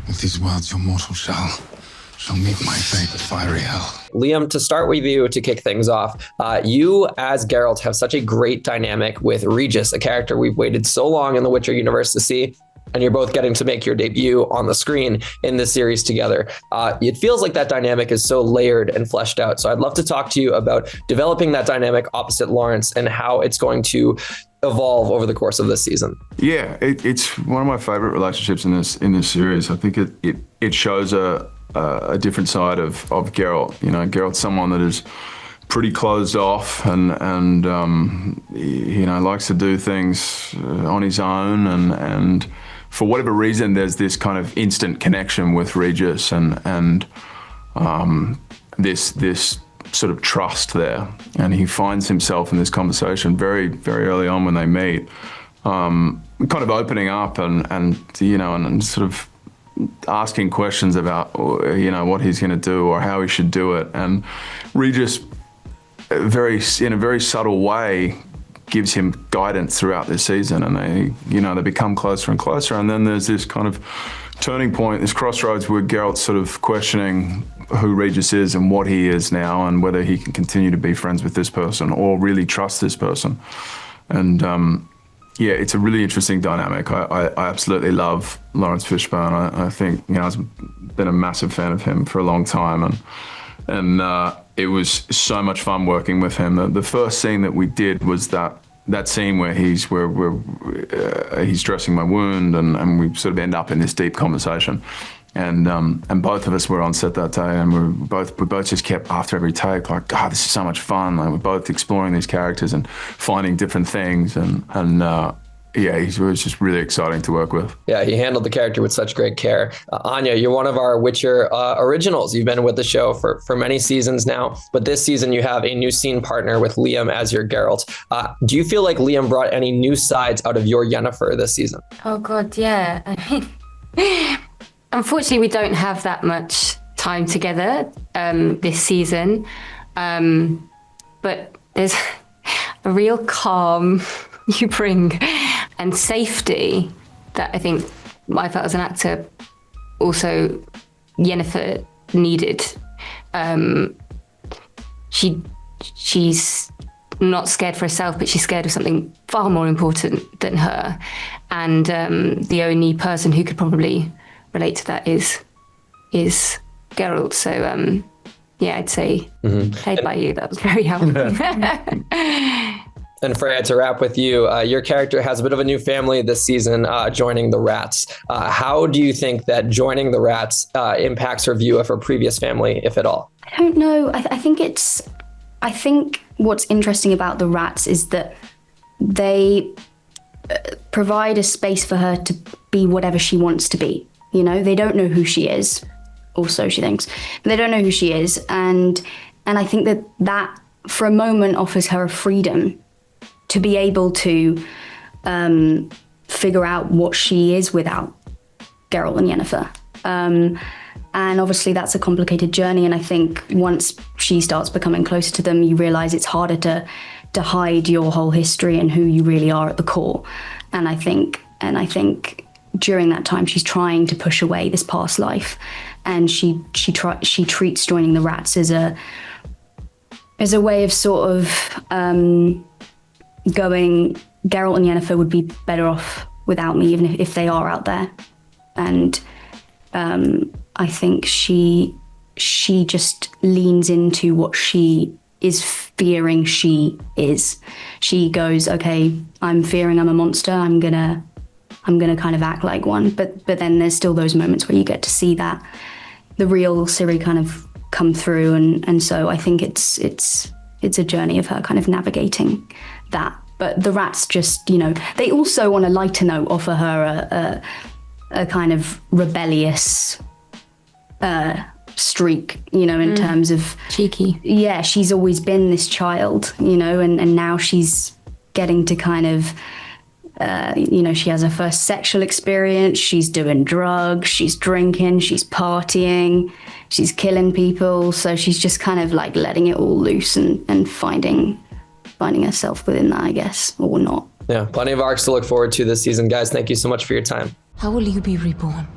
With these worlds your mortal shall meet my fate with fiery hell. Liam, to start with you to kick things off, you as Geralt have such a great dynamic with Regis, a character we've waited so long in the Witcher universe to see, and you're both getting to make your debut on the screen in this series together. It feels like that dynamic is so layered and fleshed out. So I'd love to talk to you about developing that dynamic opposite Lawrence and how it's going to evolve over the course of this season. Yeah, it's one of my favorite relationships in this series. I think it shows a different side of Geralt. You know, Geralt's someone that is pretty closed off and you know, likes to do things on his own, and for whatever reason there's this kind of instant connection with Regis and this sort of trust there, and he finds himself in this conversation very, very early on when they meet, kind of opening up and you know, and sort of asking questions about, you know, what he's going to do or how he should do it. And Regis, in a very subtle way, gives him guidance throughout this season, and they become closer and closer. And then there's this kind of turning point, this crossroads where Geralt's sort of questioning who Regis is and what he is now, and whether he can continue to be friends with this person or really trust this person. And yeah, it's a really interesting dynamic. I absolutely love Lawrence Fishburne. I think, you know, I've been a massive fan of him for a long time, and it was so much fun working with him. The first scene that we did was that scene where he's dressing my wound, and we sort of end up in this deep conversation. And both of us were on set that day, and we both just kept, after every take, like, God, this is so much fun. Like, we're both exploring these characters and finding different things, and yeah, it was just really exciting to work with. Yeah, he handled the character with such great care. Anya, you're one of our Witcher originals. You've been with the show for many seasons now, but this season you have a new scene partner with Liam as your Geralt. Do you feel like Liam brought any new sides out of your Yennefer this season? Oh God, yeah. I mean, unfortunately, we don't have that much time together this season, but there's a real calm you bring and safety that I think I felt as an actor also Yennefer needed. She's not scared for herself, but she's scared of something far more important than her, and the only person who could probably relate to that is Geralt. So yeah, I'd say played by you. That was very helpful. And Freya, to wrap with you, your character has a bit of a new family this season, joining the Rats. How do you think that joining the Rats impacts her view of her previous family, if at all? I don't know. I think what's interesting about the Rats is that they provide a space for her to be whatever she wants to be. You know, they don't know who she is, or so she thinks. But they don't know who she is, and I think that for a moment offers her a freedom to be able to figure out what she is without Geralt and Yennefer. And obviously that's a complicated journey, and I think once she starts becoming closer to them, you realise it's harder to hide your whole history and who you really are at the core. And I think during that time she's trying to push away this past life, and she treats joining the Rats as a way of sort of going, Geralt and Yennefer would be better off without me, even if they are out there. And I think she just leans into what she is fearing she is. She goes, okay, I'm fearing I'm a monster. I'm gonna kind of act like one. But then there's still those moments where you get to see that the real Ciri kind of come through, and so I think it's a journey of her kind of navigating that. But the Rats just, you know, they also, on a lighter note, offer her a kind of rebellious streak, you know, in terms of... Cheeky. Yeah, she's always been this child, you know, and now she's getting to kind of, you know, she has her first sexual experience, she's doing drugs, she's drinking, she's partying, she's killing people. So she's just kind of like letting it all loose and finding herself within that, I guess, or not. Yeah, plenty of arcs to look forward to this season. Guys, thank you so much for your time. How will you be reborn?